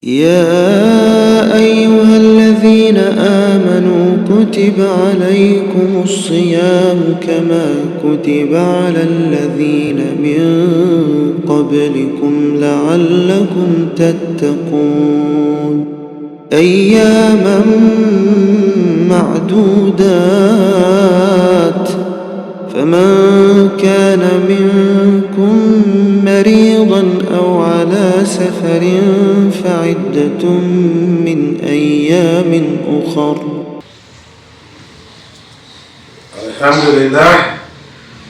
يا أيها الذين آمنوا كتب عليكم الصيام كما كتب على الذين من قبلكم لعلكم تتقون أياما معدودات فمن كان منكم مريضا أو على سفر فعدة من أيام أخر.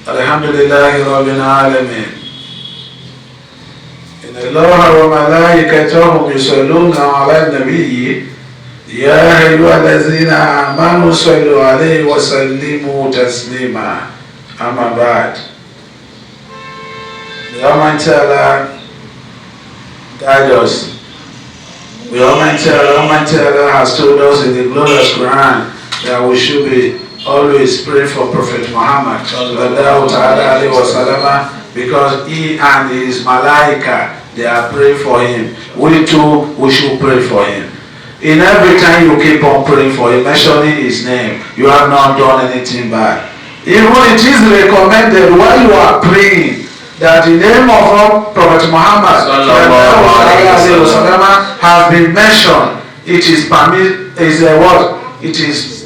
الحمد لله رب العالمين. إن الله وملائكته يصلون على النبي يا أيها الذين آمنوا صلوا عليه وسلموا تسليما. أما بعد, the Almighty Allah guide us. The Almighty Allah has told us in the glorious Quran that we should be always pray for Prophet Muhammad because he and his malaika, they are praying for him. We too, we should pray for him. In every time you keep on praying for him, mentioning his name, you have not done anything bad. Even it is recommended while you are praying that the name of Prophet Muhammad has been mentioned. It is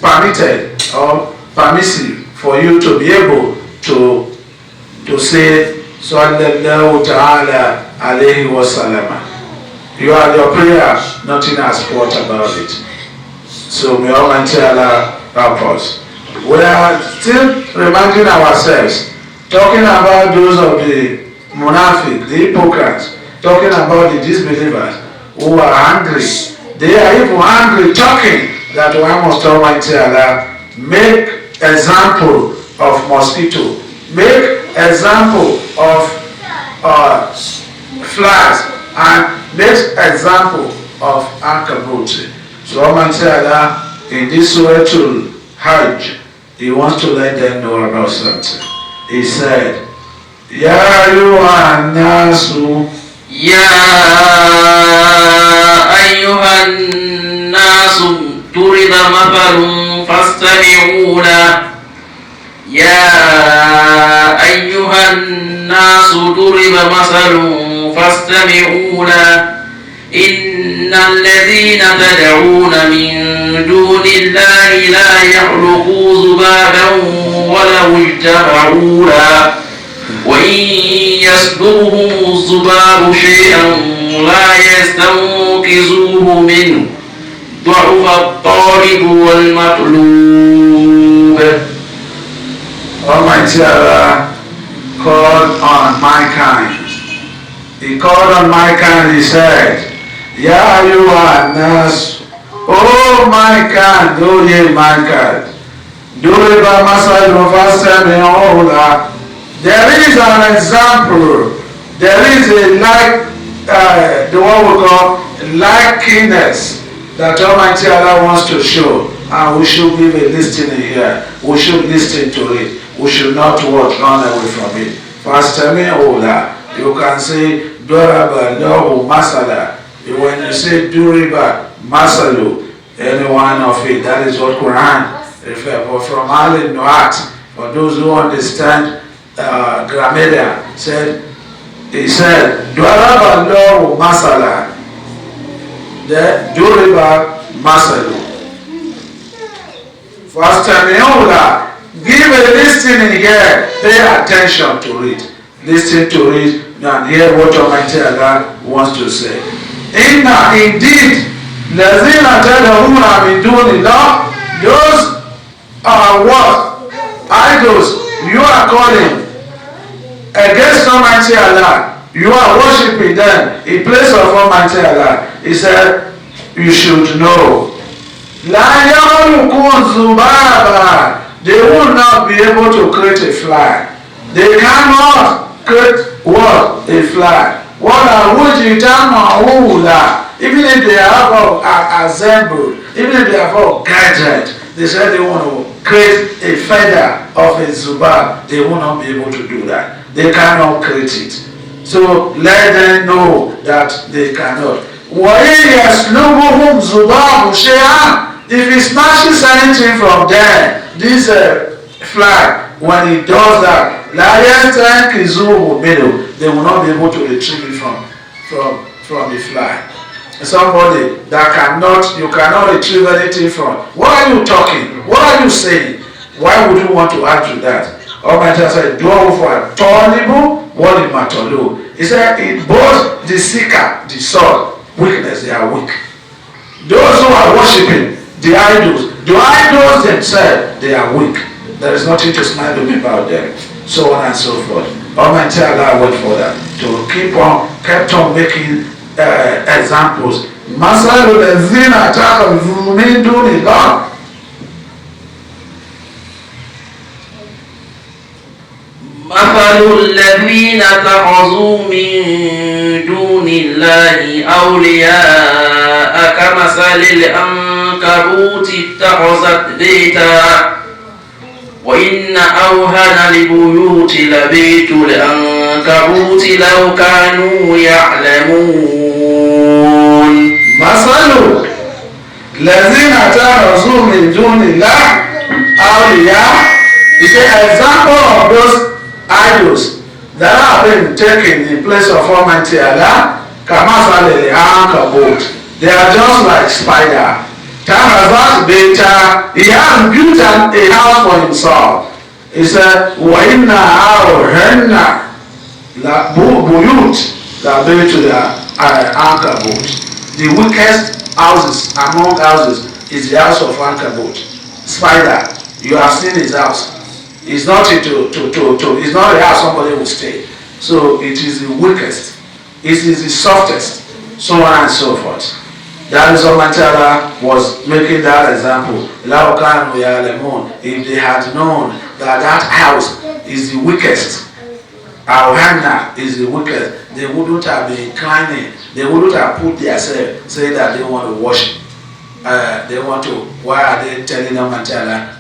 permitted or permissive for you to be able to say Sallallahu Ta'ala Alayhi Wasallam. You are your prayer, nothing has brought about it. So may Almighty Allah help us. We are still reminding ourselves, talking about those of the munafiq, the hypocrites, talking about the disbelievers who are angry. They are even angry, talking that one must Almighty Allah make example of mosquito, make example of flies, and make example of ankabut. So Almighty Allah in this way to Hajj, he wants to let them know about something. He said, Ya ayyuhan nasu, Ya ayyuhan nasu, turida mathalun fastami'u lahu. Ya ayyuhan nasu, turida mathalun fastami'u lahu. إن الذين تدعون من دون الله لا يخلقوا ذبابا ولو اجتمعوا له وإن يسلبهم الذباب شيئا لا يستنقذوه منه ضعف الطالب والمطلوب. Almighty Allah called on mankind. He called on mankind, he said, Ya ayyuhan nas, oh mankind, oh ye mankind, duriba masalun fastami'u lahu. There is an example, there is a the what we call likeness that Almighty Allah wants to show, and we should be listening here. We should listen to it. We should not run away from it. Fastami'u lahu. You can say Duraba Lahu Masala. When you say Duriba Masalu, any one of it, that is what Quran refers. But from Ali Nuat, for those who understand grammar, he said Duraba Lahu Masala. The Duriba Masalu. First time, give a listening here, pay attention to it. Listen to it and hear what Almighty Allah wants to say. Indeed, lazina tad'una min dunillah, those are what? Idols you are calling against Almighty Allah. You are worshiping them in place of Almighty Allah. He said, you should know. La yakhluqu dhubaba. They will not be able to create a fly. They cannot create what? A fly. What are even if they have assembled, even if they have all gadget, they said they want to create a feather of a zubab, they will not be able to do that. They cannot create it. So let them know that they cannot. وَإِنْ يَسْلُبُهُمْ ذُبَابُ شَيْئًا. If he snatches anything from them, this fly, when he does that, لَا يَسْتَنْقِذُوهُ مِنْهُ, they will not be able to retrieve it from the fly. Somebody that you cannot retrieve anything from. What are you talking? What are you saying? Why would you want to argue that? Almighty said, "Dua for tolibu, what is matolu?" He said, "In both the seeker, the soul, weakness, they are weak. Those who are worshiping the idols themselves, they are weak. There is nothing to smile about them." So on and so forth. Almighty Allah went for that to kept on making examples. Masalu lezina takhudhu min dunillah. مثل الذين اتخذوا من دون الله أولياء كمثل العنكبوت اتخذت بيتا وإن أوهن البيوت لبيت العنكبوت لو كانوا يعلمون. مثل الذين اتخذوا من دون الله أولياء is an example of those idols that have been taken in place of Almighty Allah. Kamasale Ankabot. They are just like spider. Tamazat Beta. He has built a house for himself. He said, Wainna Henna La Buyut La to the Ankabot. The weakest houses among houses is the house of Ankabot. Spider. You have seen his house. It's not it's not a house somebody will stay. So it is the weakest. It is the softest. So on and so forth. That is what Almighty was making that example. If they had known that that house is the weakest, our Hannah is the weakest, they wouldn't have been inclining. They wouldn't have put themselves, say that they want to worship. They want to, why are they telling them,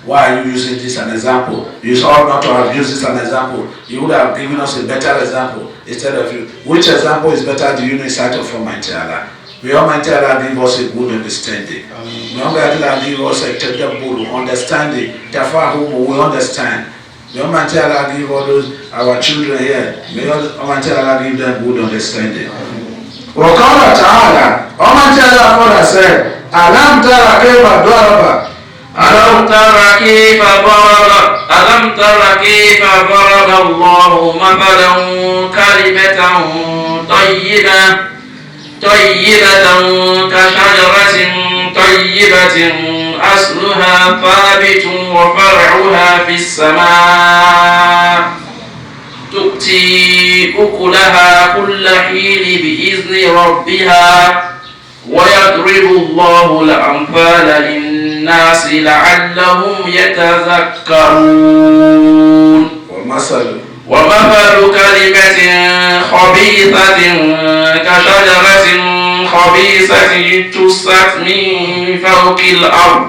why are you using this as an example? You ought not to have used this as an example. You would have given us a better example instead of you. Which example is better do you know inside of Almighty Allah? May Almighty Allah give us a good understanding. May Almighty Allah give us a technical understanding. Tafahum, we understand. May Almighty Allah give all those, our children here, may Almighty Allah give them good understanding. وقال تعالى, Almighty Allah said, ألم تر كيف ضرب الله مثلا كلمة طيبة كشجرة طيبة أصلها ثابت وفرعها في السماء تؤتي أكلها كل حين بإذن ربها ويضرب الله الأمثال للناس لعلهم يتذكرون. ومثل كلمة خبيثة كشجرة خبيثة اجتثت من فوق الأرض.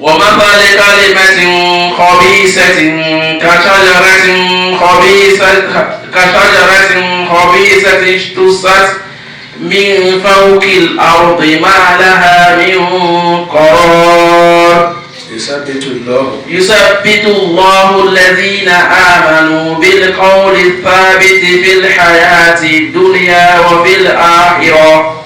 ومثل كلمة خبيثة كشجرة خبيثة اجتثت من فوق الأرض ما لها من قرار. يثبت الله الذين آمنوا بالقول الثابت في الحياة الدنيا وفي الآخرة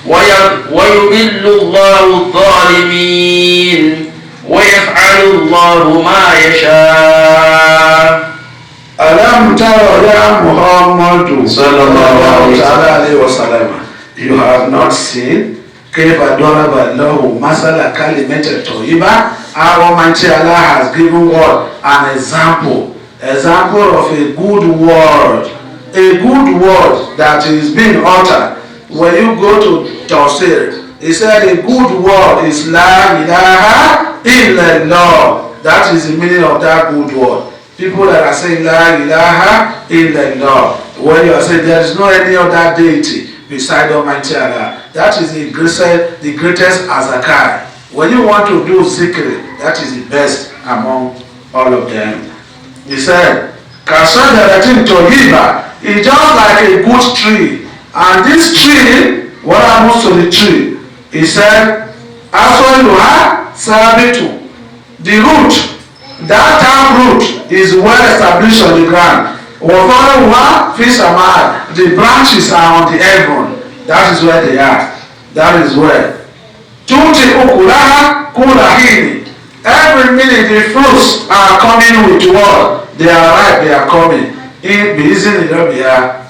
ويضل الله الظالمين ويفعل الله ما يشاء. ألم تر يا محمد صلى الله عليه وسلم, you have not seen كيف ضرب الله مثل كلمة طيبة, how Almighty Allah has given what? An example of a good word that is being uttered. When you go to Tafsir, he said a good word is La ilaha illallah. That is the meaning of that good word. People that are saying La ilaha illallah, when you are saying there is no any other deity beside Almighty Allah, that is the greatest azakar. When you want to do zikr, that is the best among all of them. He said, Kasajaratin Tohiba is just like a good tree. And this tree, what happens to the tree? He said, Aswaluha Sabitu. The root, that tap root is well established on the ground. The branches are on the heaven. That is where they are. That is where. Every minute the fruits are coming with what? They are ripe, they are coming.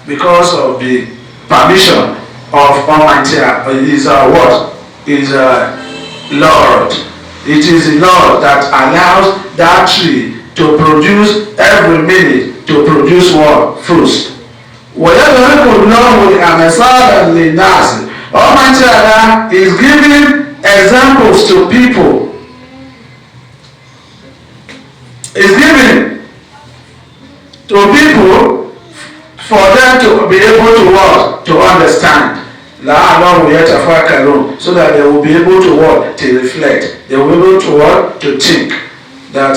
Because of the permission of Almighty is what? Is Lord. It is the Lord that allows that tree to produce every minute to produce what? Fruits. Almighty Allah is giving examples to people. Is giving to people for them to be able to what? To understand. So that they will be able to what? To reflect. They will be able to what? To think. That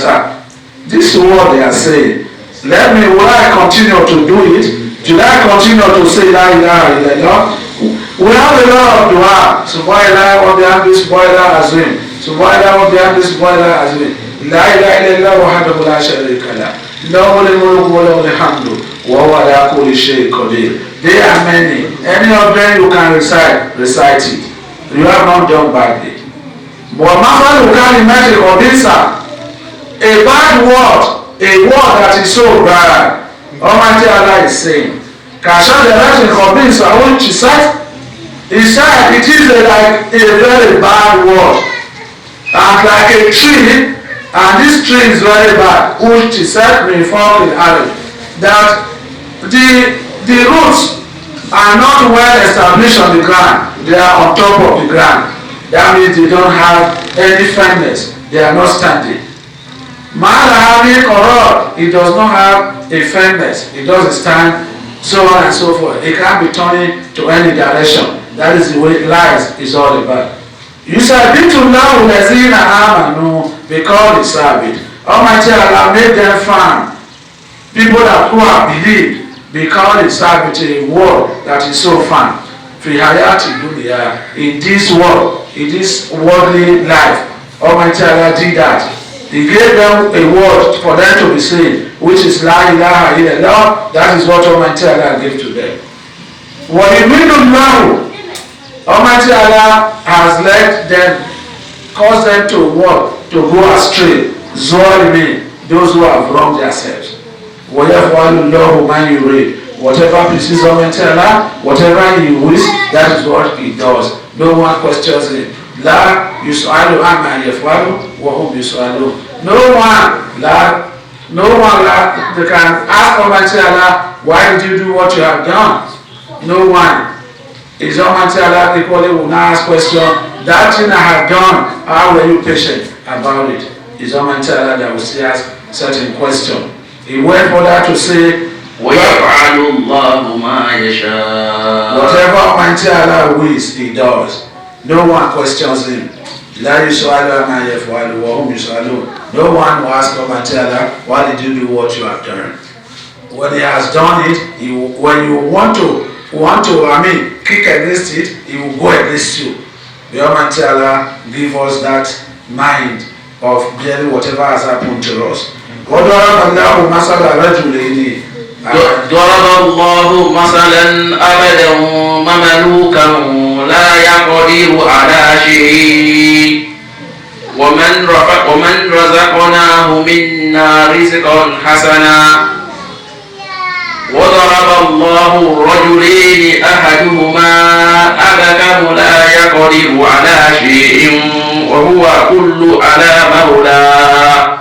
this is what they are saying. Will I continue to do it? Should I continue to say La ilaha illallah? We have a lot of dua. Subhanallah wa bihamdihi subhanallah azim. Subhanallah wa bihamdihi subhanallah azim. La ilaha illallah wahdahu la sharika lah. Lahul mulku wa lahul hamdu wa huwa ala kulli shay'in qadir. There are many. Any of them you can recite it. You have not done badly. But Muhammadu can imagine of this a bad word, a word that is so bad. Almighty Allah is saying, he said it is like a very bad word. And like a tree, and this tree is very bad, which is said in that the roots are not well established on the ground. They are on top of the ground. That means they don't have any firmness. They are not standing. It does not have a firmness. It doesn't stand, so on and so forth. It can't be turning to any direction. That is the way life is all about. You said, because it's Sabbath. Almighty Allah made them firm. People that who have believed, because it's Sabbath, a word that is so firm. In this world, in this worldly life, Almighty Allah did that. He gave them a word for them to be saved, which is La ilaha illallah. That is what Almighty Allah gave to them. What you mean now, Almighty Allah has let them, caused them to walk, to go astray. Zalimi, those who have wronged themselves. Whatever pleases Almighty Allah, whatever He wills, that is what He does. No one questions Him. La yus'alu amma yaf'alu wa hum yus'alun. No one they can ask Almighty Allah, why did you do what you have done? No one. Is Almighty Allah equally will not ask question, that thing I have done, how were you patient about it? Is Almighty Allah that will still ask certain question. He went further to say, وَيَفْعَلُ اللَّهُ مَا يَشَاءُ. Whatever Almighty Allah wills, He does. No one questions Him. No one will ask Almighty Allah, why did you do what you have done? When He has done it, when you want to kick against it, He will go against you. The Almighty Allah give us that mind of bearing whatever has happened to us. ضرب الله مثلا أبدا مملوكا لا يقدر على شيء ومن رزقناه منا رزقا حسنا وضرب الله الرجلين أحدهما أبكم لا يقدر على شيء وهو كل على مولاه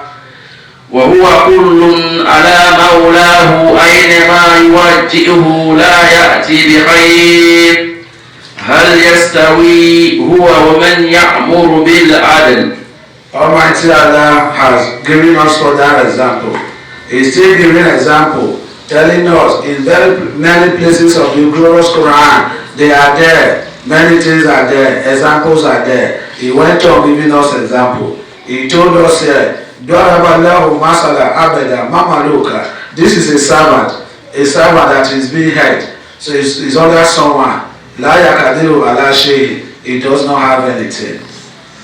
أينما يوجهه لا يأتي بخير هل يستوي هو ومن يأمر بالعدل. Almighty Allah has given us for that example. He's still giving an example, telling us in very many places of the glorious Quran, they are there. Many things are there. Examples are there. He went on giving us example. He told us here, this is a servant that is being held. So he's under someone. La yakadiru ala shay. He does not have anything.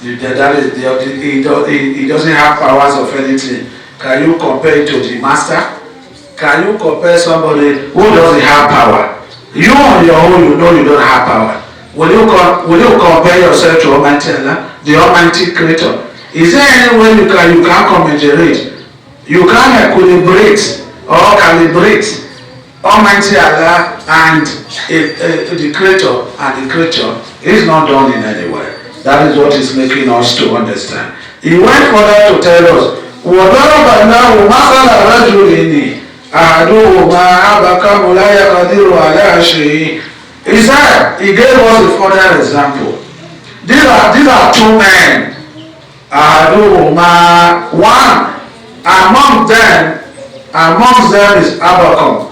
He doesn't have powers of anything. Can you compare it to the master? Can you compare somebody who doesn't have power? You on your own, you know you don't have power. Will you compare yourself to Almighty Allah, the Almighty Creator? Is there any way you can commiserate? You can equilibrate or calibrate Almighty Allah and the Creator and the creature is not done in any way. That is what is making us to understand. He went further to tell us, وَضَرَبَ اللَّهُ مَثَلَ رَجُلٍ أَحَدُهُمَا أَبْكَمُ لَا يَقْدِرُ عَلَىٰ شَيْءٍ. He said, he gave us a further example. These are two men. أَحَدُهُمَا, one amongst them is Abakam.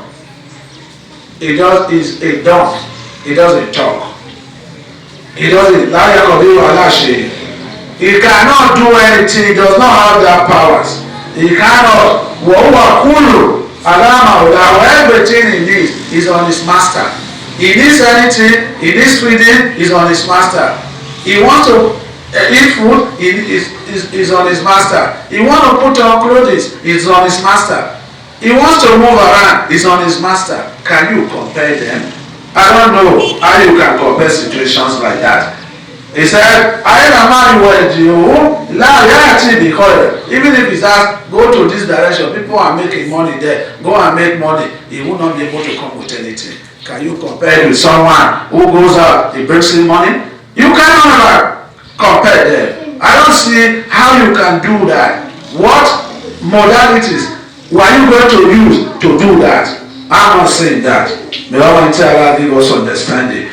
He is a dumb. He doesn't talk. He doesn't. He cannot do anything. He does not have that powers. He cannot. Everything he needs is on his master. He needs anything. He needs feeding. Is on his master. He wants to eat food. Is on his master. He wants to put on clothes. Is on his master. He wants to move around. Is on his master. Can you compare them? I don't know how you can compare situations like that. He said, even if he's asked, go to this direction, people are making money there, go and make money, he will not be able to come with anything. Can you compare with someone who goes out, he brings in money? You cannot compare them. I don't see how you can do that. What modalities were you going to use to do that? I'm not saying that. May Almighty Allah give us understanding.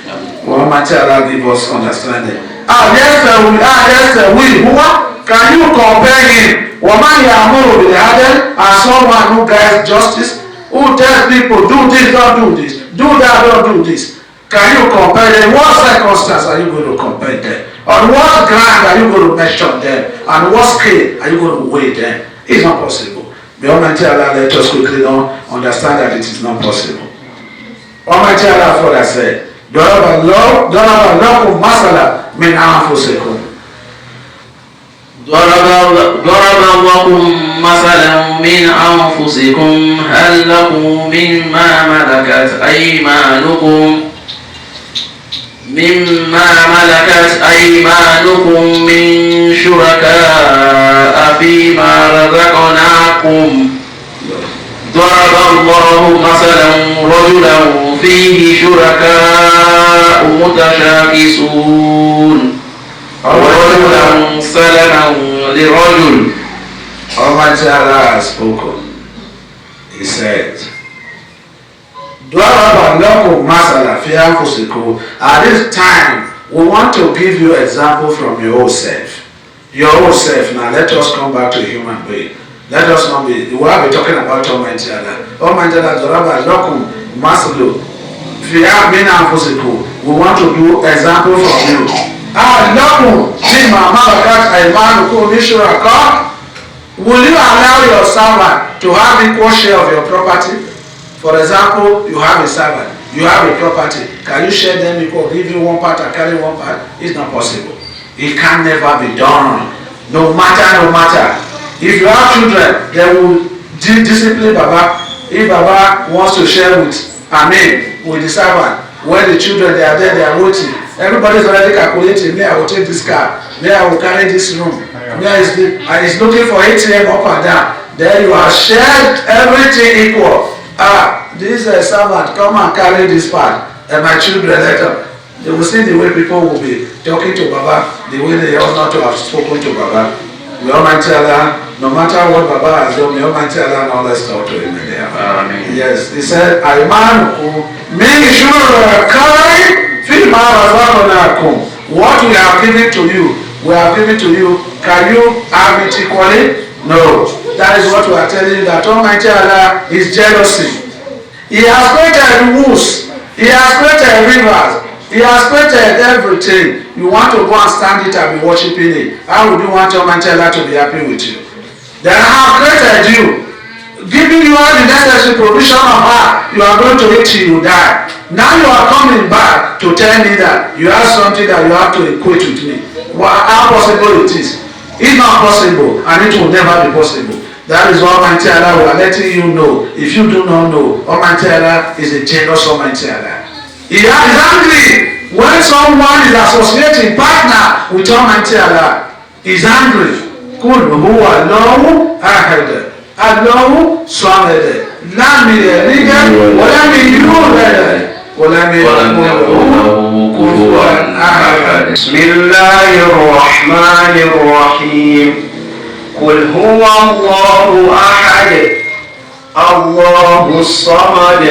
May Almighty Allah give us understanding. Yes, we. Can you compare him? And someone who guides justice, who tells people, do this, don't do this, do that, don't do this. Can you compare them? What circumstance are you going to compare them? On what ground are you going to measure them? On what scale are you going to weigh them? It's not possible. May Almighty Allah let us quickly now understand that it is not possible. Almighty Allah further said, ضرب لكم مثلا من أنفسكم. ضرب لكم مثلا من أنفسكم هل لكم مما ملكت أيمانكم من شركاء فيما رزقناكم. ضرب الله مثلا رجلا فيه شركاء متشاكسون ورجلا سلما لرجل. Almighty Allah has spoken. He said, at this time, we want to give you example from your own self. Your own self. Now let us come back to human being. Let us not be. We will be talking about Almighty Allah. Almighty Allah, we want to do example from you. Will you allow your servant to have equal share of your property? For example, you have a servant, you have a property. Can you share them equal? Give you one part and carry one part? It's not possible. It can never be done. No matter. If you have children, they will discipline Baba. If Baba wants to share with the servant, when the children they are there, they are waiting. Everybody is already calculating. Me, I will take this car. Me, I will carry this room. Me, and he's looking for ATM up and down. Then you are shared everything equal. This servant, come and carry this part. And my children later, they will see the way people will be talking to Baba, the way they ought not to have spoken to Baba. May Almighty Allah, no matter what Baba has done, may Almighty Allah not let's talk to him again. Amen. Yes, he said, what we have given to you, can you have it equally? No. That is what we are telling you, that Almighty Allah is jealousy. He has created woods, He has created rivers, He has created everything. You want to go and stand it and be worshiping it. How would you want Almighty Allah to be happy with you? Then I have created you. giving you all the necessary provision of her, you are going to eat till you die. Now you are coming back to tell me that you have something that you have to equate with me. How possible it is? It's not possible, and it will never be possible. That is what Almighty Allah will letting you know. If you do not know, Almighty Allah is a jealous Almighty Allah. He is angry when someone is associating partner with Almighty Allah. He is angry. Kul huwa Allahu ahad. Allahu samad. Lam yalid wa lam yulad wa lam yakul lahu kufuwan ahad. Bismillahir Rahmanir Rahim. قل هو الله أحد الله الصمد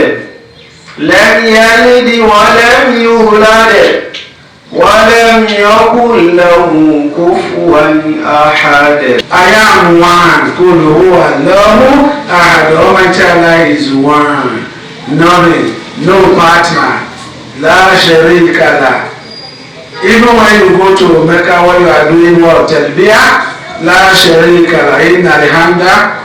لم يلد ولم يولد ولم يكن له كفوا أحد. I am one. قل هو الله أحد. Almighty Allah is one. None, no partner. لا شريك له. Even when you go to Mecca, when you are doing what? Talbiyah. لا شريك له إن الحمد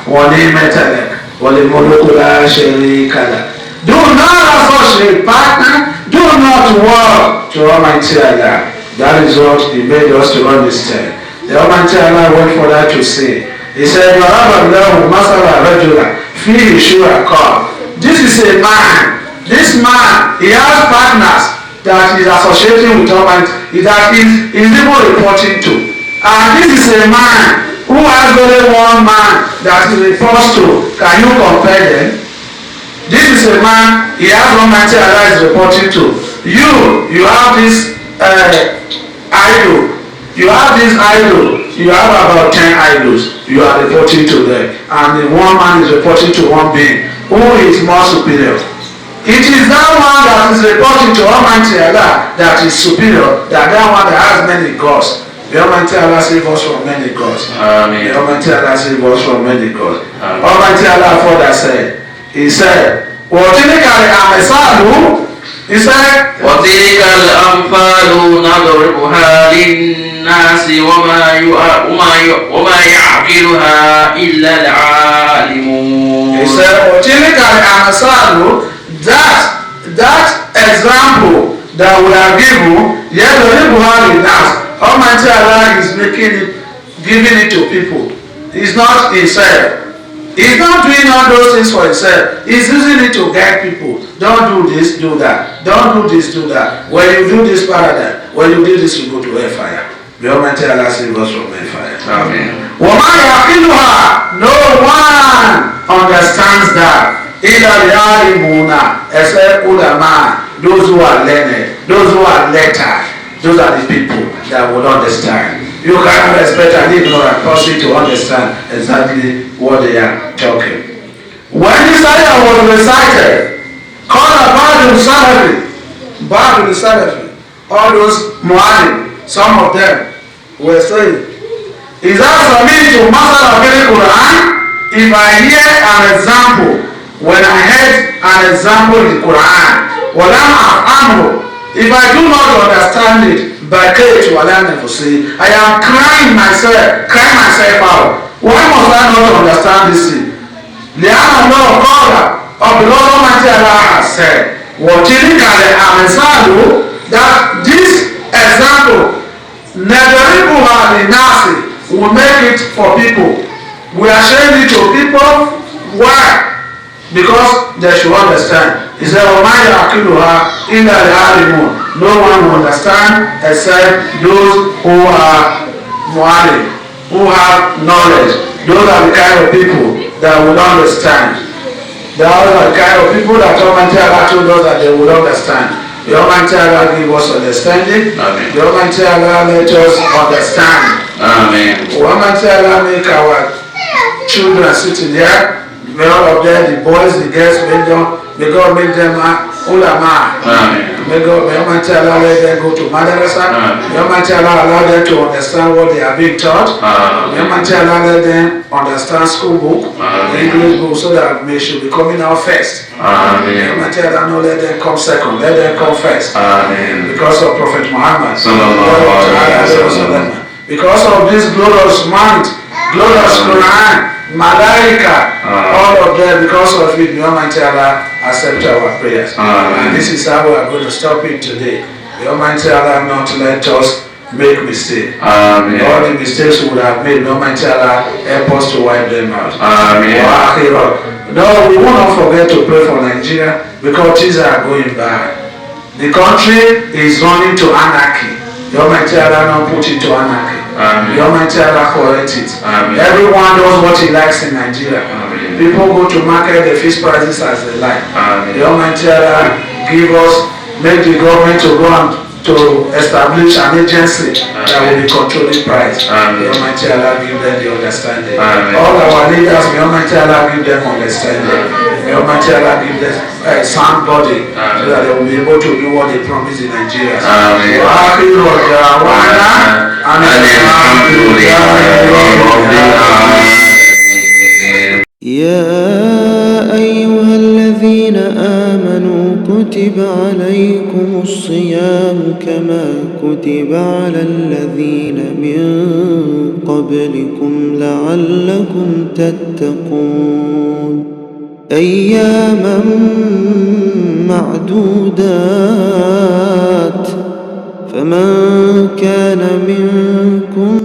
ونعمة لك والملك لا شريك له. Do not associate partner. Do not work to Almighty Allah. That is what He made us to understand. The Almighty Allah went for that to say. He said, "Ramadhan, masala rajula fihi shuraka." This is a man. This man, he has partners that is associating with Almighty, that is even reporting to. And this is a man who has only one man that he reports to. Can you compare them? This is a man, he has Almighty Allah is reporting to. You have this idol. You have this idol. You have about 10 idols. You are reporting to them. And the one man is reporting to one being. Who is more superior? It is that one that is reporting to Almighty Allah that is superior than that one that has many gods. The Almighty Allah save us from many gods. Amen. The Almighty Allah save us from many gods. Almighty Allah further said, He said, وَتِلِكَ الْأَمْثَالُ He said, وَتِلْكَ الْأَمْثَالُ نَضْرِبُهَا لِلنَّاسِ وَمَا يَعْقِلُهَا إِلَّا الْعَالِمُونَ. He said, وَتِلِكَ الْأَمْثَالُ That example that we are given, يَضْرِبُهَا لِلنَّاسِ Almighty Allah is making it, giving it to people. He's not Himself. He's not doing all those things for Himself. He's using it to guide people. Don't do this, do that. Don't do this, do that. When you do this, paradise. When you do this, you go to hellfire. The Almighty Allah save us from hellfire. Amen. وَمَا يَعْقِلُهَا No one understands that. إِلَّا الْعَالِمُونَ Except ulama, those who are learned, those who are lettered. Those are the people that will understand. You cannot expect an ignorant person to understand exactly what they are talking. When this ayah was recited, called Ba'd al-Salafi, all those Mu'alim, some of them were saying, is that for me to master the Quran? If I hear an example, when I heard an example in the Quran, if I do not understand it, I am crying myself out. Why must I not understand this thing? Because Almighty Allah has said, that this example, will make it for people. We are showing it to people. Why? Because they should understand. He said, no one will understand except those who are mu'alim, who have knowledge. Those are the kind of people that will understand. Those are the kind of people that Almighty Allah told us that they will understand. The Almighty Allah give us understanding. Amen. The Almighty Allah let us understand. Amen. The Almighty Allah make our children sitting there. May all of them, the boys, the girls, may God make them ulama. Amen. May Almighty Allah let them go to madrasa. May Almighty Allah allow them to understand what they are being taught. May Almighty Allah let them understand school book, English book, so that they should be coming out first. May Almighty Allah not let them come second, let them come first. Because of Prophet Muhammad. Because of this glorious month, glorious Quran, Malaika, all of them, because of it, may Almighty Allah accept our prayers. And this is how we are going to stop it today. May Almighty Allah not let us make mistakes. Amen. All the mistakes we would have made, may Almighty Allah help us to wipe them out. Amen. No, we will not forget to pray for Nigeria because things are going bad. The country is running to anarchy. The Almighty Allah not put it to anarchy. Amen. The Almighty Allah correct it. Amen. Everyone knows what he likes in Nigeria. Amen. People go to market, they fix prices as they like. Amen. The Almighty Allah give us, make the government to go and to establish an agency that will be controlling price. Amen. The Almighty Allah give them the understanding. Amen. All our leaders, the Almighty Allah give them understanding. The Almighty Allah give them sound body so that they will be able to do what they promise in Nigeria. Amen. يا أيها الذين آمنوا كتب عليكم الصيام كما كتب على الذين من قبلكم لعلكم تتقون أياما معدودات فمن كان منكم